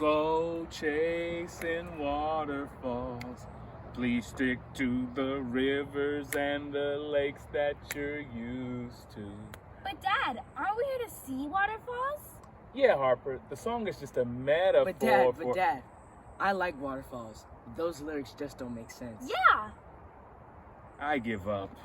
go chasing waterfalls. Please stick to the rivers and the lakes that you're used to. But Dad, aren't we here to see waterfalls? Yeah, Harper, the song is just a metaphor But Dad, I like waterfalls. Those lyrics just don't make sense. Yeah. I give up.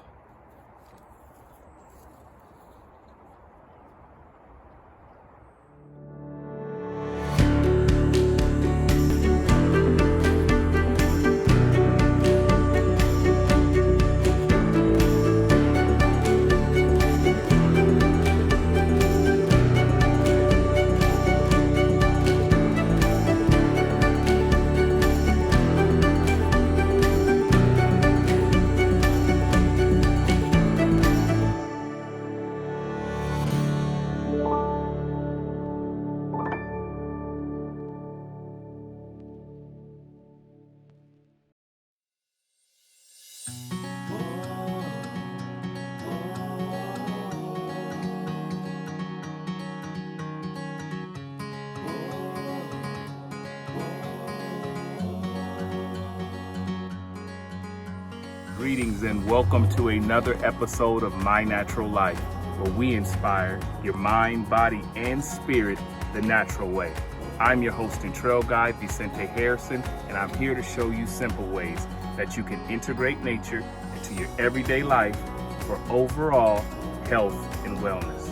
Greetings and welcome to another episode of My Natural Life, where we inspire your mind, body, and spirit the natural way. I'm your host and trail guide, Vicente Harrison, and I'm here to show you simple ways that you can integrate nature into your everyday life for overall health and wellness.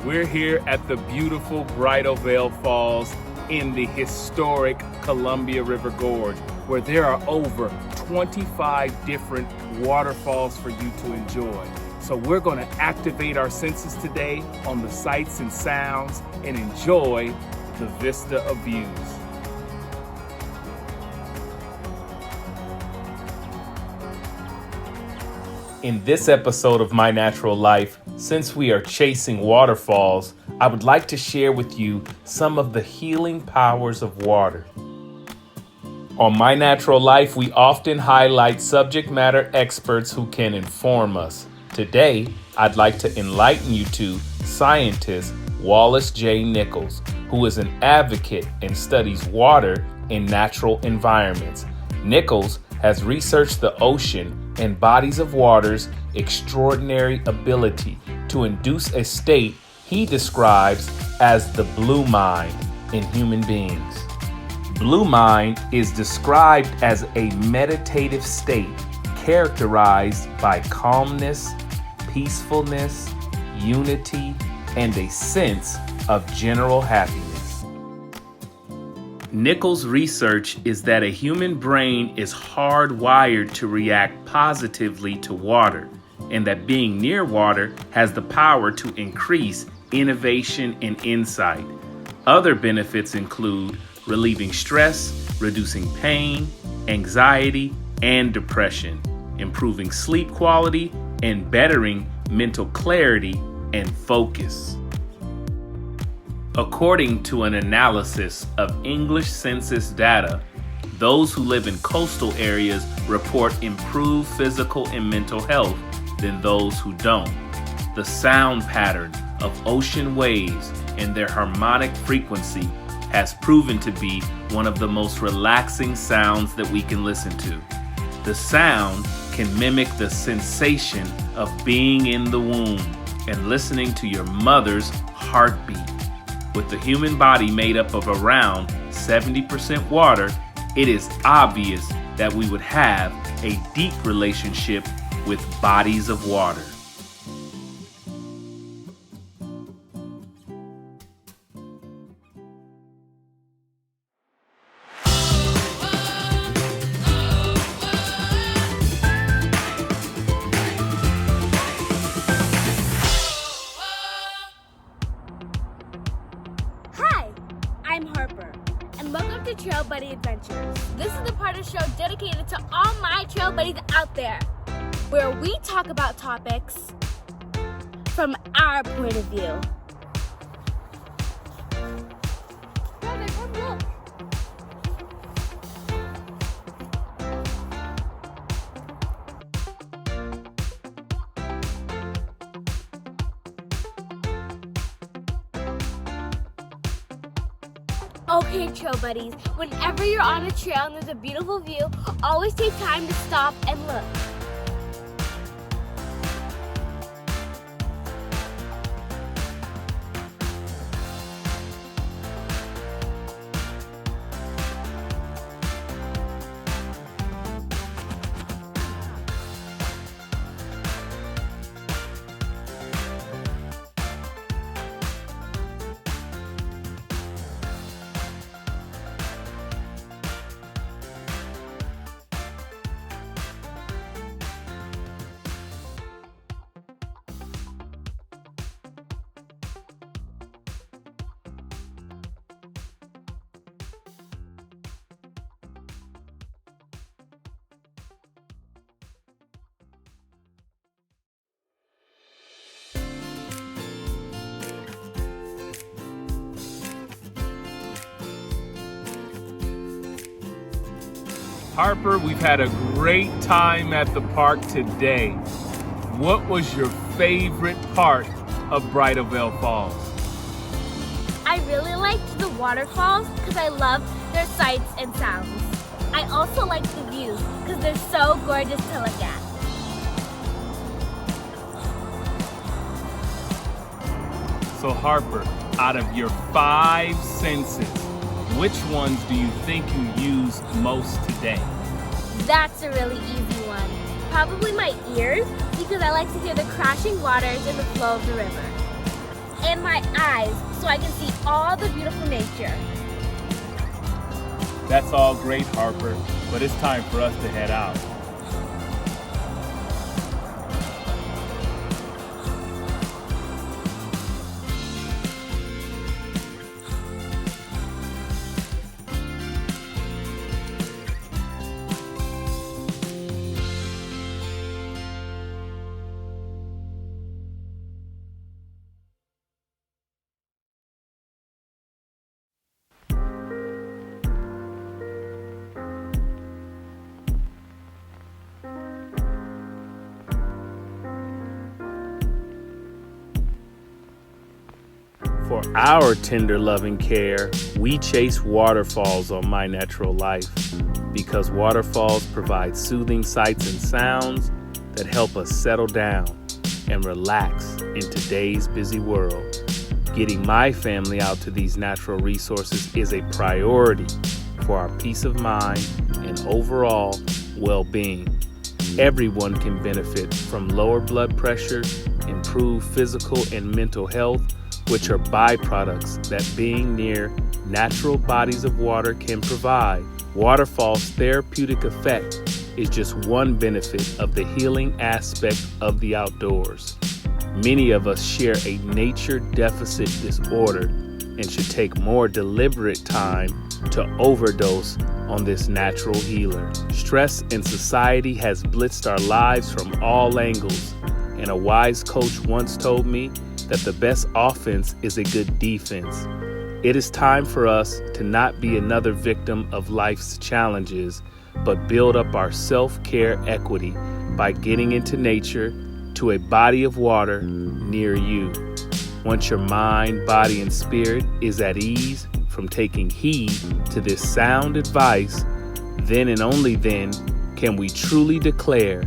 We're here at the beautiful Bridal Veil Falls in the historic Columbia River Gorge, where there are over 25 different waterfalls for you to enjoy. So we're going to activate our senses today on the sights and sounds and enjoy the vista of views. In this episode of My Natural Life, since we are chasing waterfalls, I would like to share with you some of the healing powers of water. On My Natural Life, we often highlight subject matter experts who can inform us. Today, I'd like to enlighten you to scientist Wallace J. Nichols, who is an advocate and studies water in natural environments. Nichols has researched the ocean and bodies of water's extraordinary ability to induce a state he describes as the blue mind in human beings. Blue mind is described as a meditative state characterized by calmness, peacefulness, unity, and a sense of general happiness. Nichols' research is that a human brain is hardwired to react positively to water, and that being near water has the power to increase innovation and insight. Other benefits include relieving stress, reducing pain, anxiety, and depression, improving sleep quality, and bettering mental clarity and focus. According to an analysis of English census data, those who live in coastal areas report improved physical and mental health than those who don't. The sound pattern of ocean waves and their harmonic frequency has proven to be one of the most relaxing sounds that we can listen to. The sound can mimic the sensation of being in the womb and listening to your mother's heartbeat. With the human body made up of around 70% water, it is obvious that we would have a deep relationship with bodies of water. I'm Harper, and welcome to Trail Buddy Adventures. This is the part of the show dedicated to all my trail buddies out there, where we talk about topics from our point of view. Brother, come look. Okay, trail buddies, whenever you're on a trail and there's a beautiful view, always take time to stop and look. Harper, we've had a great time at the park today. What was your favorite part of Bridal Veil Falls? I really liked the waterfalls because I love their sights and sounds. I also liked the views because they're so gorgeous to look at. So Harper, out of your 5 senses, which ones do you think you used most today? That's a really easy one. Probably my ears because I like to hear the crashing waters and the flow of the river. And my eyes so I can see all the beautiful nature. That's all great, Harper, but it's time for us to head out. For our tender loving care, we chase waterfalls on My Natural Life because waterfalls provide soothing sights and sounds that help us settle down and relax in today's busy world. Getting my family out to these natural resources is a priority for our peace of mind and overall well-being. Everyone can benefit from lower blood pressure, improved physical and mental health, which are byproducts that being near natural bodies of water can provide. Waterfalls' therapeutic effect is just one benefit of the healing aspect of the outdoors. Many of us share a nature deficit disorder and should take more deliberate time to overdose on this natural healer. Stress in society has blitzed our lives from all angles, and a wise coach once told me that the best offense is a good defense. It is time for us to not be another victim of life's challenges, but build up our self-care equity by getting into nature to a body of water near you. Once your mind, body, and spirit is at ease from taking heed to this sound advice, then and only then can we truly declare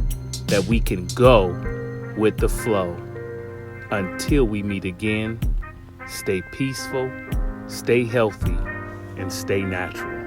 that we can go with the flow. Until we meet again, stay peaceful, stay healthy, and stay natural.